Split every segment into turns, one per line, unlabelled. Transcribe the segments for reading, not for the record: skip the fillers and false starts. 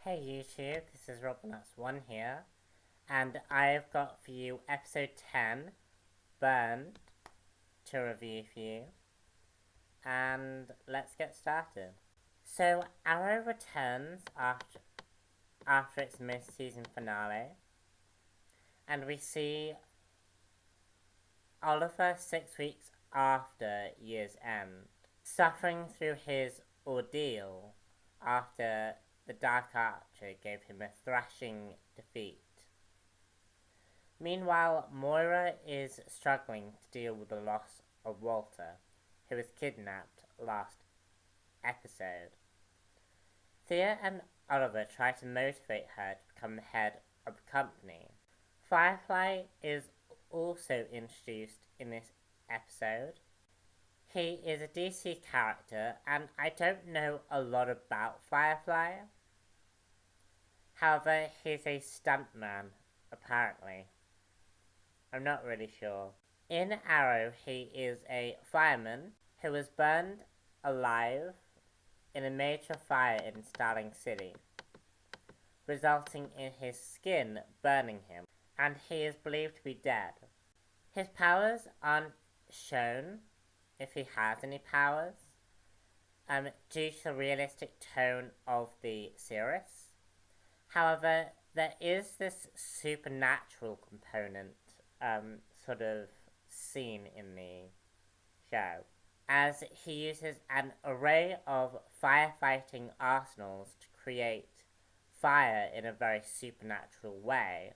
Hey YouTube, this is Robinux1 here, and I've got for you episode 10, Burned, to review for you, and let's get started. So, Arrow returns after its mid-season finale, and we see Oliver 6 weeks after year's end, suffering through his ordeal after the Dark Archer gave him a thrashing defeat. Meanwhile, Moira is struggling to deal with the loss of Walter, who was kidnapped last episode. Thea and Oliver try to motivate her to become the head of the company. Firefly is also introduced in this episode. He is a DC character, and I don't know a lot about Firefly. However, he's a stuntman, apparently. I'm not really sure. In Arrow, he is a fireman who was burned alive in a major fire in Starling City, resulting in his skin burning him, and he is believed to be dead. His powers aren't shown, if he has any powers, due to the realistic tone of the series. However, there is this supernatural component sort of seen in the show, as he uses an array of firefighting arsenals to create fire in a very supernatural way.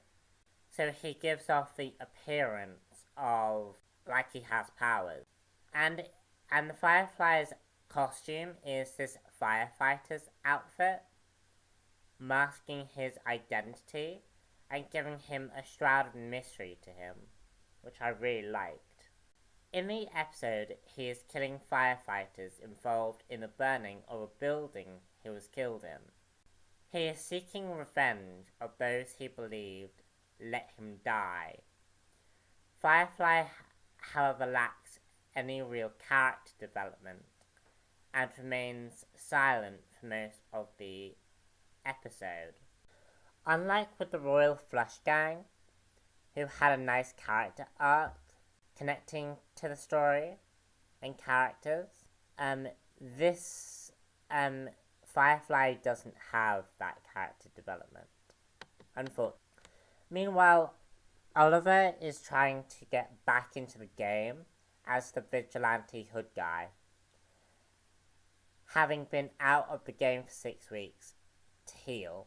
So he gives off the appearance of like he has powers. And the Firefly's costume is this firefighter's outfit, masking his identity and giving him a shroud of mystery to him, which I really liked. In the episode, he is killing firefighters involved in the burning of a building he was killed in. He is seeking revenge of those he believed let him die. Firefly, however, lacks any real character development and remains silent for most of the episode. Unlike with the Royal Flush Gang, who had a nice character arc connecting to the story and characters, this Firefly doesn't have that character development, unfortunately. Meanwhile, Oliver is trying to get back into the game as the vigilante hood guy, having been out of the game for 6 weeks to heal.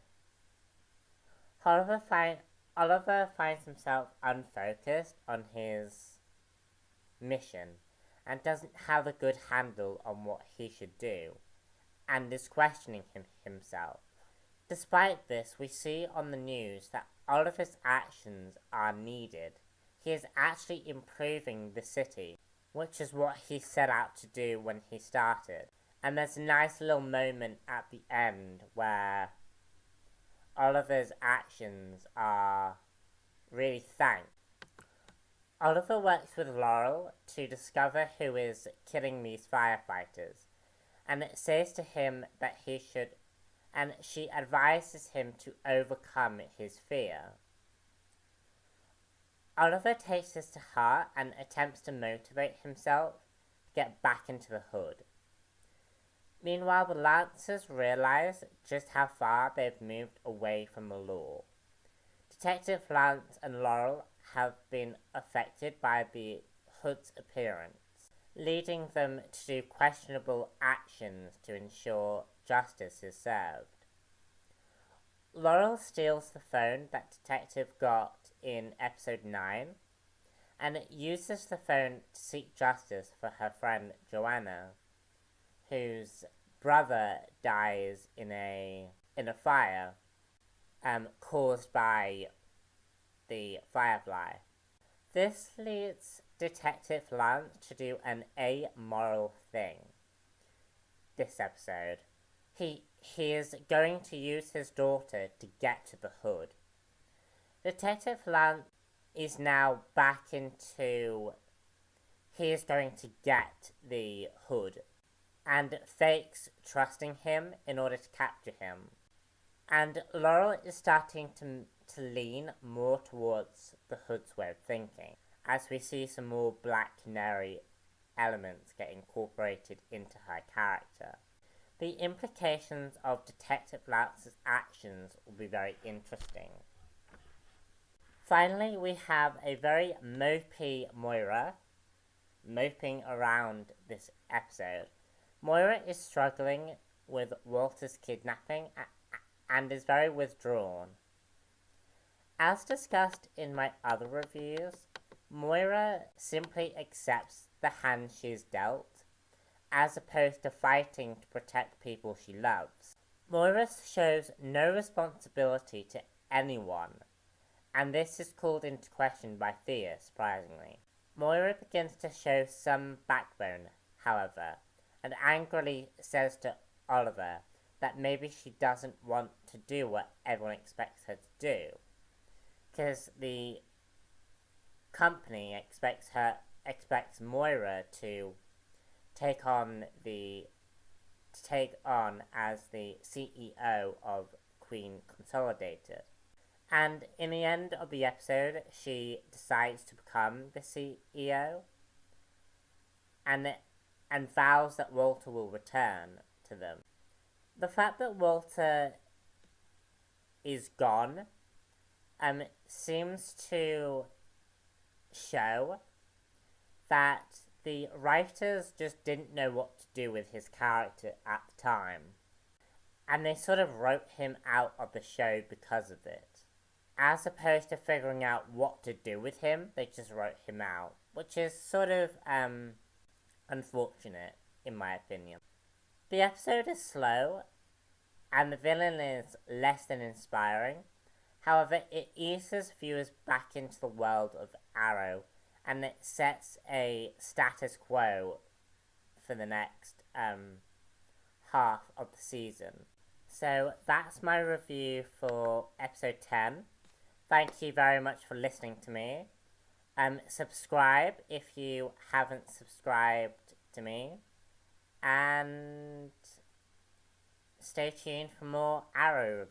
Oliver finds himself unfocused on his mission and doesn't have a good handle on what he should do, and is questioning himself. Despite this, we see on the news that Oliver's actions are needed. He is actually improving the city, which is what he set out to do when he started. And there's a nice little moment at the end where Oliver's actions are really thanked. Oliver works with Laurel to discover who is killing these firefighters, and it says to him that he should, and she advises him to overcome his fear. Oliver takes this to heart and attempts to motivate himself to get back into the hood. Meanwhile, the Lancers realize just how far they've moved away from the law. Detective Lance and Laurel have been affected by the hood's appearance, leading them to do questionable actions to ensure justice is served. Laurel steals the phone that Detective got in episode 9, and uses the phone to seek justice for her friend Joanna, whose brother dies in a fire caused by the Firefly. This leads Detective Lance to do an amoral thing this episode. He is going to use his daughter to get to the hood. Detective Lance is now back into... He is going to get the hood and fakes trusting him in order to capture him. And Laurel is starting to lean more towards the Hood's way of thinking, as we see some more Black Canary elements get incorporated into her character. The implications of Detective Loutz's actions will be very interesting. Finally, we have a very mopey Moira moping around this episode. Moira is struggling with Walter's kidnapping and is very withdrawn. As discussed in my other reviews, Moira simply accepts the hand she's dealt, as opposed to fighting to protect people she loves. Moira shows no responsibility to anyone, and this is called into question by Thea, surprisingly. Moira begins to show some backbone, however, and angrily says to Oliver that maybe she doesn't want to do what everyone expects her to do, because the company expects Moira to take on as the CEO of Queen Consolidated. And in the end of the episode, she decides to become the CEO and vows that Walter will return to them. The fact that Walter is gone seems to show that the writers just didn't know what to do with his character at the time, and they sort of wrote him out of the show because of it. As opposed to figuring out what to do with him, they just wrote him out, which is sort of unfortunate, in my opinion. The episode is slow, and the villain is less than inspiring. However, it eases viewers back into the world of Arrow, and it sets a status quo for the next half of the season. So that's my review for episode 10. Thank you very much for listening to me. Subscribe if you haven't subscribed to me. And stay tuned for more Arrow reviews.